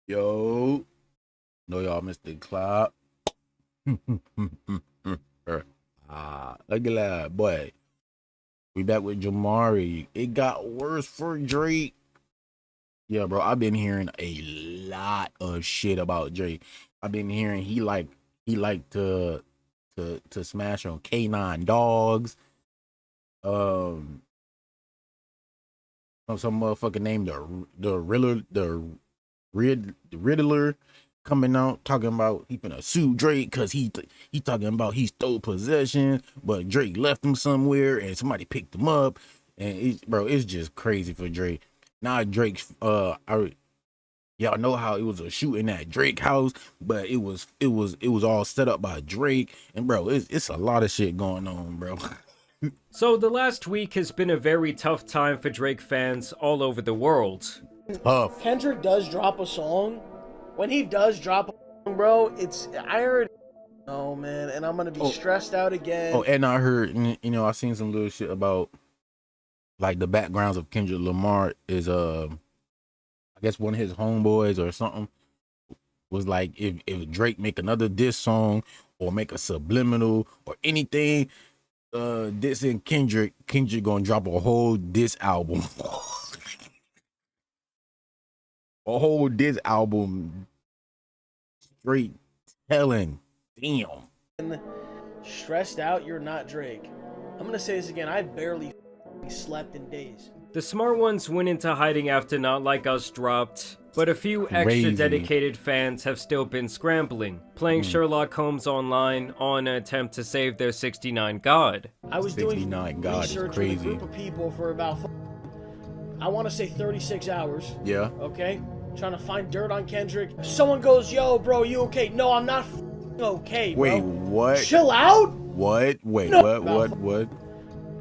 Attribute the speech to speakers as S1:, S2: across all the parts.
S1: Yo, know y'all missed the clap. Look at that, boy. We back with Jamari. It got worse for Drake. Yeah, bro, I've been hearing a lot of shit about Drake. I've been hearing he like to smash on K9 dogs. Um, some motherfucker named the Riddler coming out talking about he finna sue Drake because he talking about he stole possession, but Drake left him somewhere and somebody picked him up, and it's just crazy for Drake. Now Drake's y'all know how it was a shooting at Drake house, but it was all set up by Drake, and bro, it's a lot of shit going on, bro.
S2: So the last week has been a very tough time for Drake fans all over the world.
S1: Tough.
S3: Kendrick does drop a song. When he does drop a song, bro, I heard, oh man, and I'm gonna be stressed out again.
S1: Oh, and I heard, I seen some little shit about like the backgrounds of Kendrick Lamar is I guess one of his homeboys or something was like, if Drake make another diss song or make a subliminal or anything, dissing Kendrick gonna drop a whole diss album. A whole diss album straight telling. Damn.
S3: Stressed out, you're not Drake. I'm gonna say this again, I barely slept in days.
S2: The smart ones went into hiding after Not Like Us dropped, but a few extra dedicated fans have still been scrambling, playing Sherlock Holmes online on an attempt to save their 69 God.
S3: I was doing research with a group of people for about, I want to say 36 hours.
S1: Yeah.
S3: Okay? Trying to find dirt on Kendrick. Someone goes, yo, bro, you okay? No, I'm not okay, bro.
S1: Wait, what?
S3: Chill out?
S1: What? Wait,
S3: no.
S1: What?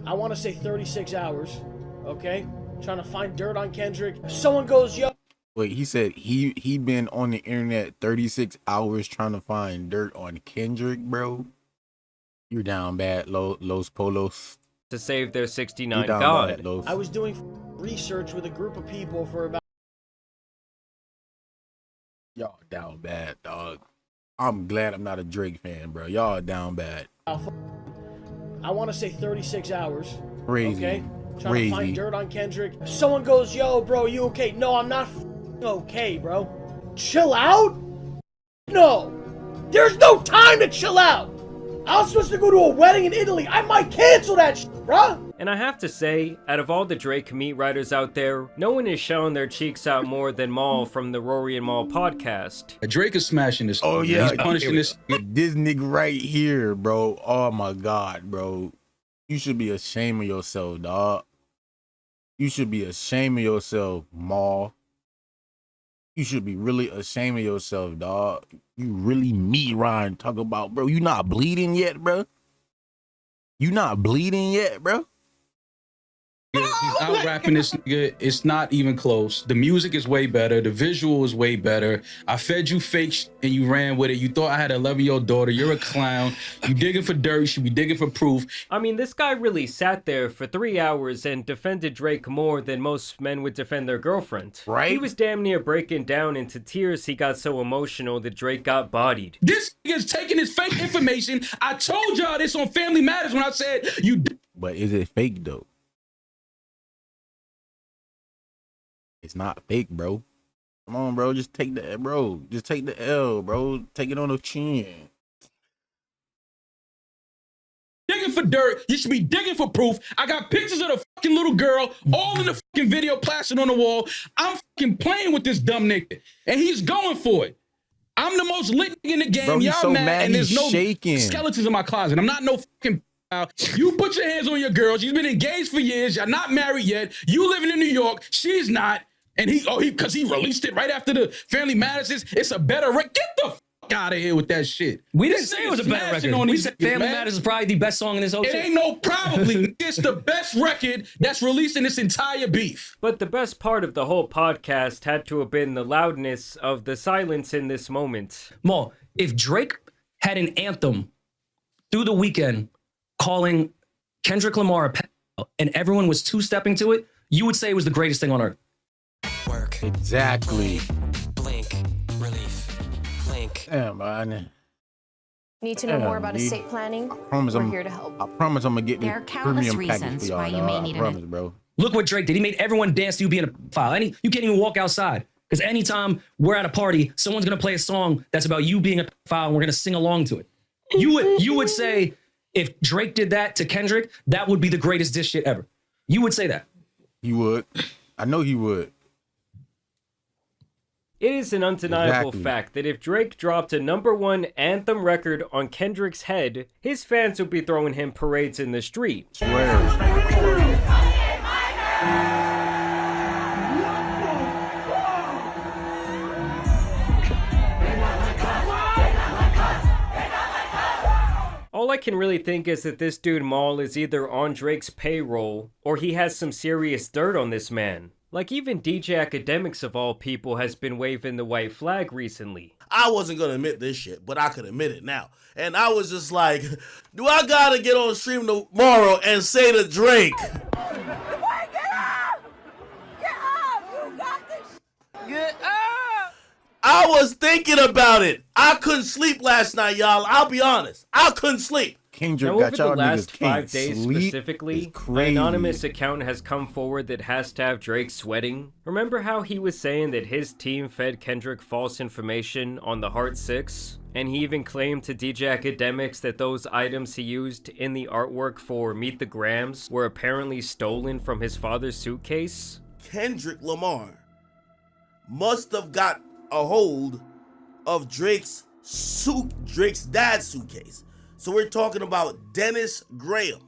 S3: I want to say 36 hours. Okay? Trying to find dirt on Kendrick. Someone goes, yo.
S1: Wait, he said he been on the internet 36 hours trying to find dirt on Kendrick, bro. You're down bad, Los Polos.
S2: To save their 69 God.
S1: Bad,
S3: I was doing research with a group of people for about...
S1: Y'all down bad, dog. I'm glad I'm not a Drake fan, bro. Y'all down bad.
S3: I want to say 36 hours.
S1: Crazy.
S3: Okay? Trying to find dirt on Kendrick. Someone goes, yo, bro, you okay? No, I'm not okay, bro. Chill out? No. There's no time to chill out. I was supposed to go to a wedding in Italy. I might cancel that shit, bruh.
S2: And I have to say, out of all the Drake meat writers out there, no one is showing their cheeks out more than Maul from the Rory and Maul podcast.
S4: Drake is smashing this.
S1: Oh yeah,
S4: he's punishing this
S1: nigga right here, bro. Oh my god, bro. You should be ashamed of yourself, dog. You should be ashamed of yourself, Maul. You should be really ashamed of yourself, dog. You really meat Ryan talk about, bro. You not bleeding yet, bro? You not bleeding yet, bro?
S4: He's out rapping this nigga. It's not even close. The music is way better. The visual is way better. I fed you fake and you ran with it. You thought I had an 11-year-old daughter. You're a clown. You digging for dirt. You should be digging for proof.
S2: I mean, this guy really sat there for 3 hours and defended Drake more than most men would defend their girlfriend.
S1: Right?
S2: He was damn near breaking down into tears. He got so emotional that Drake got bodied.
S4: This nigga's taking his fake information. I told y'all this on Family Matters when I said you.
S1: But is it fake though? It's not fake, bro. Come on, bro. Just take the bro. Just take the L, bro. Take it on the chin.
S4: Digging for dirt. You should be digging for proof. I got pictures of the fucking little girl all in the fucking video plastered on the wall. I'm fucking playing with this dumb nigga. And he's going for it. I'm the most lit nigga in the game.
S1: Bro,
S4: y'all
S1: so mad
S4: and there's no
S1: shaking.
S4: Skeletons in my closet. I'm not no fucking. You put your hands on your girl. She's been engaged for years. You're not married yet. You living in New York. She's not. And because he released it right after the Family Matters. It's a better record. Get the fuck out of here with that shit.
S5: We didn't say it was a better record. We said Family Matters is probably the best song in this whole shit.
S4: It ain't no probably. It's the best record that's released in this entire beef.
S2: But the best part of the whole podcast had to have been the loudness of the silence in this moment.
S5: Mo, if Drake had an anthem through the weekend calling Kendrick Lamar a pedophile and everyone was two-stepping to it, you would say it was the greatest thing on earth.
S1: Exactly.
S6: Blink. relief. Clink.
S1: Damn, man.
S7: Need to know more about
S1: D.
S7: estate planning?
S1: Promise
S7: We're
S1: I'm
S7: here to help.
S1: I promise I'm gonna get
S8: There are
S1: this
S8: countless
S1: premium package for
S8: reasons
S1: y'all.
S8: why you
S1: dawg.
S8: may
S1: I
S8: need
S1: promise, bro.
S5: Look what Drake did. He made everyone dance to you being a file. You can't even walk outside. Because anytime we're at a party, someone's gonna play a song that's about you being a file and we're gonna sing along to it. You would say if Drake did that to Kendrick, that would be the greatest diss shit ever. You would say that.
S1: He would. I know he would.
S2: It is an undeniable
S1: Exactly.
S2: fact that if Drake dropped a #1 anthem record on Kendrick's head, his fans would be throwing him parades in the street.
S1: Swear.
S2: All I can really think is that this dude Maul is either on Drake's payroll or he has some serious dirt on this man. Like even DJ Academics of all people has been waving the white flag recently.
S9: I wasn't gonna admit this shit, but I could admit it now. And I was just like, do I gotta get on stream tomorrow and say to Drake, I was thinking about it. I couldn't sleep last night, y'all. I'll be honest. I couldn't sleep.
S1: Kendrick
S2: Now,
S1: got
S2: over the
S1: y'all
S2: last
S1: niggas
S2: 5
S1: can't
S2: days
S1: sleep.
S2: specifically,
S1: It's
S2: an
S1: crazy.
S2: anonymous account has come forward that has to have Drake sweating. Remember how he was saying that his team fed Kendrick false information on the Heart 6? And he even claimed to DJ Academics that those items he used in the artwork for Meet the Grams were apparently stolen from his father's suitcase?
S9: Kendrick Lamar must have got a hold of Drake's dad's suitcase. So we're talking about Dennis Graham.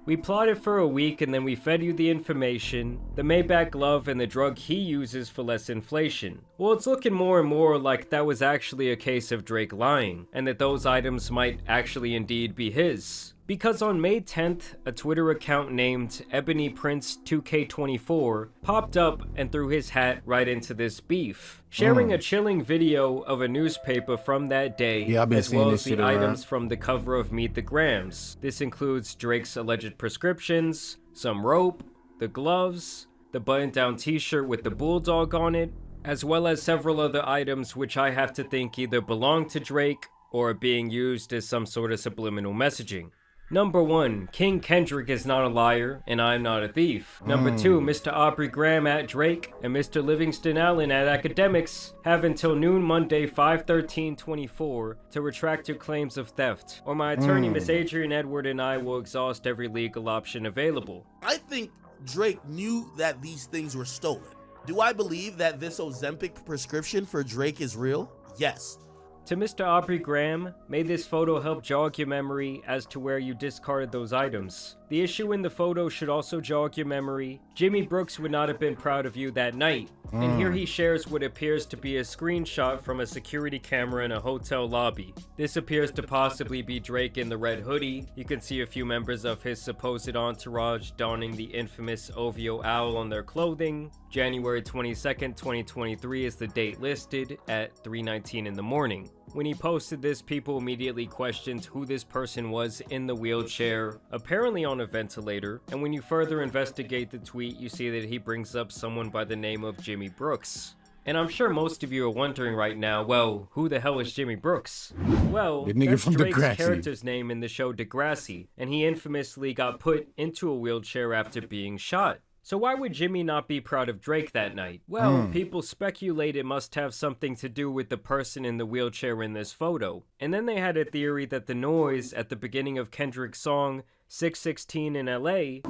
S2: We plotted for a week and then we fed you the information, the Maybach glove and the drug he uses for less inflation. Well, it's looking more and more like that was actually a case of Drake lying, and that those items might actually indeed be his. Because on May 10th, a Twitter account named Ebony Prince 2K24 popped up and threw his hat right into this beef, sharing a chilling video of a newspaper from that day,
S1: Yeah, I've been
S2: as
S1: seeing
S2: well
S1: this
S2: as the
S1: shit around.
S2: items from the cover of Meet the Grams. This includes Drake's alleged prescriptions, some rope, the gloves, the button-down t-shirt with the bulldog on it, as well as several other items which I have to think either belong to Drake or are being used as some sort of subliminal messaging. Number 1, King Kendrick is not a liar, and I'm not a thief. Number 2, Mr. Aubrey Graham at Drake and Mr. Livingston Allen at Academics have until noon Monday 5/13/24 to retract your claims of theft, or my attorney Miss Adrian Edward and I will exhaust every legal option available.
S9: I think Drake knew that these things were stolen. Do I believe that this Ozempic prescription for Drake is real? Yes.
S2: To Mr. Aubrey Graham, may this photo help jog your memory as to where you discarded those items. The issue in the photo should also jog your memory. Jimmy Brooks would not have been proud of you that night. And here he shares what appears to be a screenshot from a security camera in a hotel lobby. This appears to possibly be Drake in the red hoodie. You can see a few members of his supposed entourage donning the infamous OVO owl on their clothing. January 22nd, 2023 is the date listed at 3:19 in the morning. When he posted this, people immediately questioned who this person was in the wheelchair, apparently on a ventilator, and when you further investigate the tweet, you see that he brings up someone by the name of Jimmy Brooks. And I'm sure most of you are wondering right now, well, who the hell is Jimmy Brooks? Well,
S1: The nigga
S2: that's
S1: from
S2: Drake's
S1: Degrassi.
S2: character's name in the show Degrassi, and he infamously got put into a wheelchair after being shot. So why would Jimmy not be proud of Drake that night? Well, people speculate it must have something to do with the person in the wheelchair in this photo. And then they had a theory that the noise at the beginning of Kendrick's song 616 in LA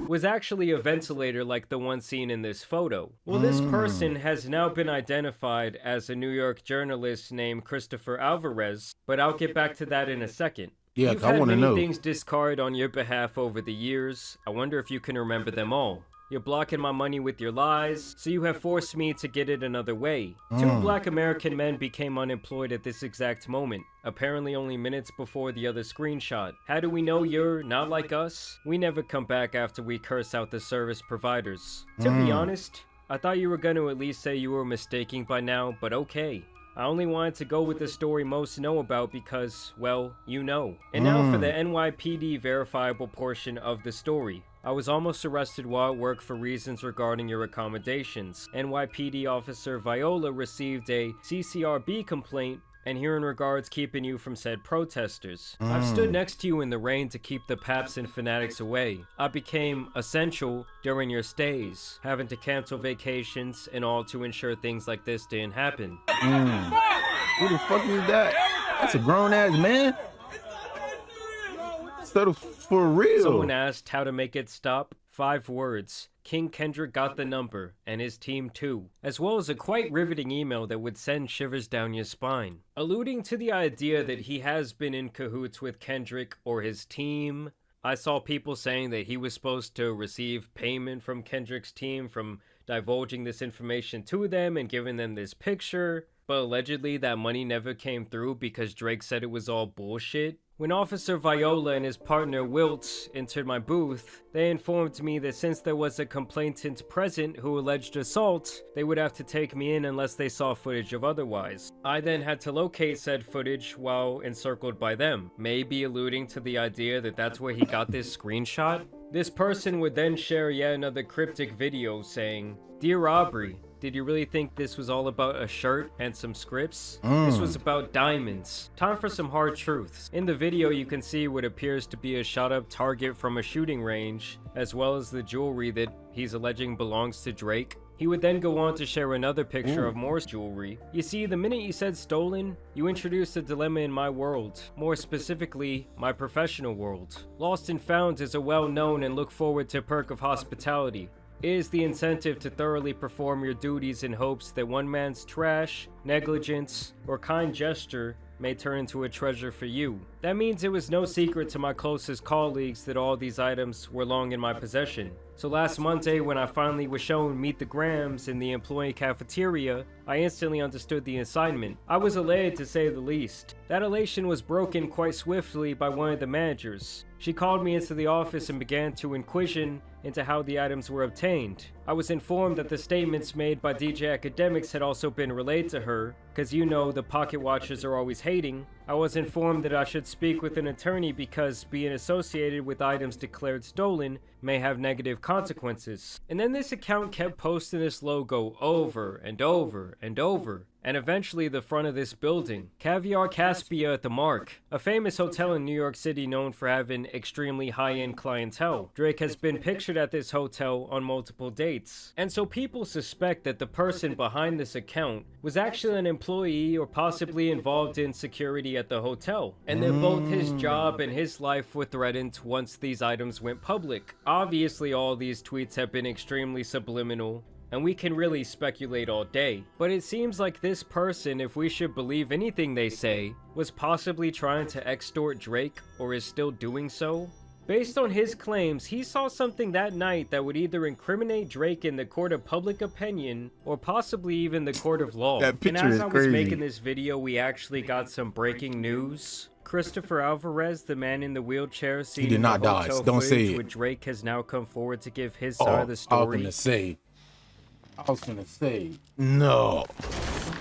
S2: was actually a ventilator like the one seen in this photo. Well, this person has now been identified as a New York journalist named Christopher Alvarez, but I'll get back to that in a second.
S1: Yeah,
S2: You've
S1: I
S2: had
S1: want to
S2: many
S1: know.
S2: things discarded on your behalf over the years. I wonder if you can remember them all. You're blocking my money with your lies, so you have forced me to get it another way. 2 black American men became unemployed at this exact moment, apparently only minutes before the other screenshot. How do we know you're not like us? We never come back after we curse out the service providers. To be honest, I thought you were going to at least say you were mistaken by now, but okay. I only wanted to go with the story most know about because, well, you know. And now for the NYPD verifiable portion of the story. I was almost arrested while at work for reasons regarding your accommodations. NYPD officer Viola received a CCRB complaint and here in regards keeping you from said protesters. I've stood next to you in the rain to keep the paps and fanatics away. I became essential during your stays, having to cancel vacations and all to ensure things like this didn't happen.
S1: Who the fuck is that? That's a grown ass man. Settle for real.
S2: Someone asked how to make it stop. 5 words. King Kendrick got the number, and his team too, as well as a quite riveting email that would send shivers down your spine, alluding to the idea that he has been in cahoots with Kendrick or his team. I saw people saying that he was supposed to receive payment from Kendrick's team from divulging this information to them and giving them this picture, but allegedly that money never came through because Drake said it was all bullshit. When Officer Viola and his partner Wilt entered my booth, they informed me that since there was a complainant present who alleged assault, they would have to take me in unless they saw footage of otherwise. I then had to locate said footage while encircled by them, maybe alluding to the idea that that's where he got this screenshot. This person would then share yet another cryptic video saying, "Dear Aubrey, did you really think this was all about a shirt and some scripts? This was about diamonds. Time for some hard truths." In the video, you can see what appears to be a shot-up target from a shooting range, as well as the jewelry that he's alleging belongs to Drake. He would then go on to share another picture of more jewelry. You see, the minute you said stolen, you introduced a dilemma in my world, more specifically, my professional world. Lost and found is a well-known and look forward to perk of hospitality. It is the incentive to thoroughly perform your duties in hopes that one man's trash, negligence, or kind gesture may turn into a treasure for you. That means it was no secret to my closest colleagues that all these items were long in my possession. So last Monday, when I finally was shown Meet the Grams in the employee cafeteria, I instantly understood the assignment. I was elated to say the least. That elation was broken quite swiftly by one of the managers. She called me into the office and began to inquire into how the items were obtained. I was informed that the statements made by DJ Academics had also been relayed to her, because you know the pocket watchers are always hating. I was informed that I should speak with an attorney because being associated with items declared stolen may have negative consequences. And then this account kept posting this logo over and over and over. And eventually the front of this building, Caviar Caspia at the Mark, a famous hotel in New York City known for having extremely high-end clientele. Drake has been pictured at this hotel on multiple dates. And so people suspect that the person behind this account was actually an employee or possibly involved in security at the hotel. And that both his job and his life were threatened once these items went public. Obviously all these tweets have been extremely subliminal, and we can really speculate all day. But it seems like this person, if we should believe anything they say, was possibly trying to extort Drake, or is still doing so. Based on his claims, he saw something that night that would either incriminate Drake in the court of public opinion, or possibly even the court of law.
S1: That picture
S2: and as
S1: is
S2: I was
S1: crazy.
S2: making this video, we actually got some breaking news. Christopher Alvarez, the man in the wheelchair seen
S1: did
S2: in
S1: not
S2: the
S1: die.
S2: hotel
S1: Don't say
S2: footage
S1: it.
S2: with Drake, has now come forward to give his
S1: Oh,
S2: side of the
S1: I was
S2: story.
S1: gonna say, no.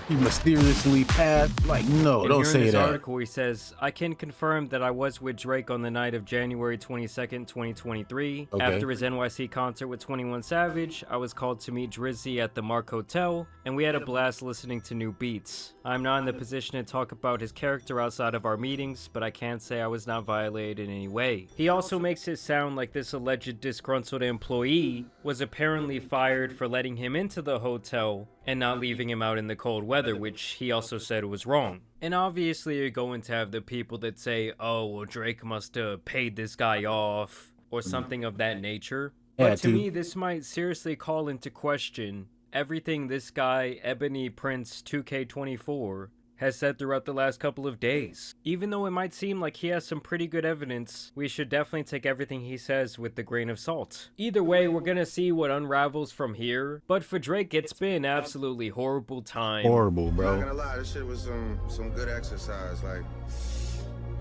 S1: He mysteriously passed. Like, no,
S2: And
S1: don't
S2: here in
S1: say
S2: this
S1: that.
S2: article, he says, "I can confirm that I was with Drake on the night of January 22nd, 2023.
S1: Okay.
S2: After his NYC concert with 21 Savage, I was called to meet Drizzy at the Mark Hotel, and we had a blast listening to new beats. I'm not in the position to talk about his character outside of our meetings, but I can say I was not violated in any way." He also makes it sound like this alleged disgruntled employee was apparently fired for letting him into the hotel and not leaving him out in the cold weather, which he also said was wrong. And obviously you're going to have the people that say, "Oh, well, Drake must have paid this guy off," or something of that nature.
S1: Yeah,
S2: But to
S1: dude.
S2: me, this might seriously call into question everything this guy, Ebony Prince 2K24, has said throughout the last couple of days. Even though it might seem like he has some pretty good evidence, we should definitely take everything he says with a grain of salt. Either way, we're gonna see what unravels from here, but for Drake, it's been absolutely horrible time.
S1: Horrible,
S8: I'm not
S1: bro.
S8: gonna lie, this shit was some good exercise. Like,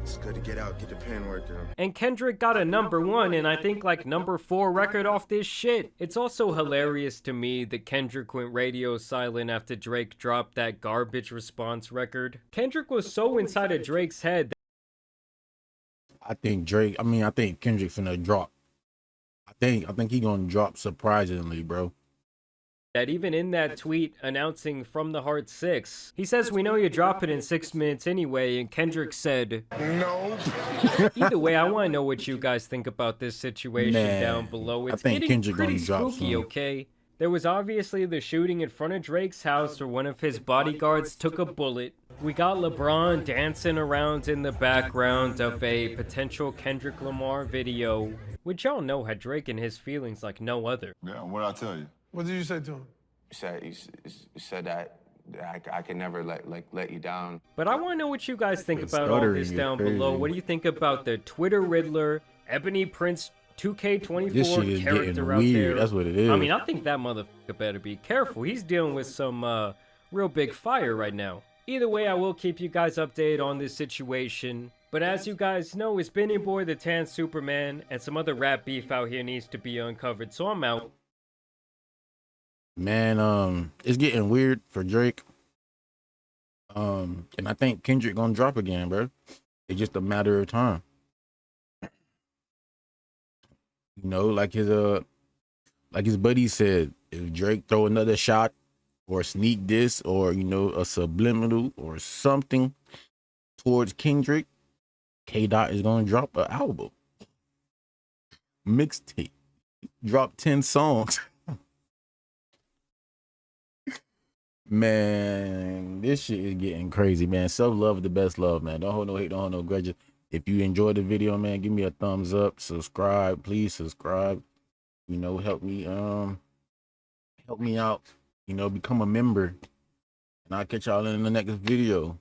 S8: It's good to get out, get the pen work out.
S2: And Kendrick got a #1 and I think like #4 record off this shit. It's also hilarious to me that Kendrick went radio silent after Drake dropped that garbage response record. Kendrick was so inside of Drake's head.
S1: I think Kendrick finna drop. I think he gonna drop surprisingly, bro.
S2: That even in that tweet announcing From the Heart 6, he says, "We know you drop it in 6 minutes anyway," and Kendrick said,
S8: No.
S2: Either way, I want to know what you guys think about this situation down below. It's
S1: think
S2: getting
S1: Kendrick
S2: pretty
S1: gonna drop
S2: spooky,
S1: soon.
S2: okay? There was obviously the shooting in front of Drake's house where one of his bodyguards took a bullet. We got LeBron dancing around in the background of a potential Kendrick Lamar video, which y'all know had Drake in his feelings like no other.
S10: Yeah, what'd I tell you?
S11: What did you say to him?
S10: You said that I can never let you down.
S2: But I want to know what you guys think
S1: The
S2: about all
S1: stuttering
S2: this
S1: is
S2: down
S1: crazy.
S2: below. What do you think about the Twitter Riddler, Ebony Prince
S1: This shit
S2: 2K24
S1: is
S2: character
S1: getting
S2: out
S1: weird.
S2: there?
S1: That's what it is.
S2: I mean, I think that motherfucker better be careful. He's dealing with some real big fire right now. Either way, I will keep you guys updated on this situation. But as you guys know, it's been your boy, the Tan Superman, and some other rap beef out here needs to be uncovered. So I'm out.
S1: Man, it's getting weird for Drake. And I think Kendrick gonna drop again, bro. It's just a matter of time. You know, like his buddy said, if Drake throw another shot or sneak this or, you know, a subliminal or something towards Kendrick, K-Dot is gonna drop an album. Mixtape. Drop 10 songs. Man, this shit is getting crazy, man. Self-love is the best love, man. Don't hold no hate, don't hold no grudges. If you enjoyed the video, man, give me a thumbs up. Subscribe, please subscribe. You know, help me out. You know, become a member. And I'll catch y'all in the next video.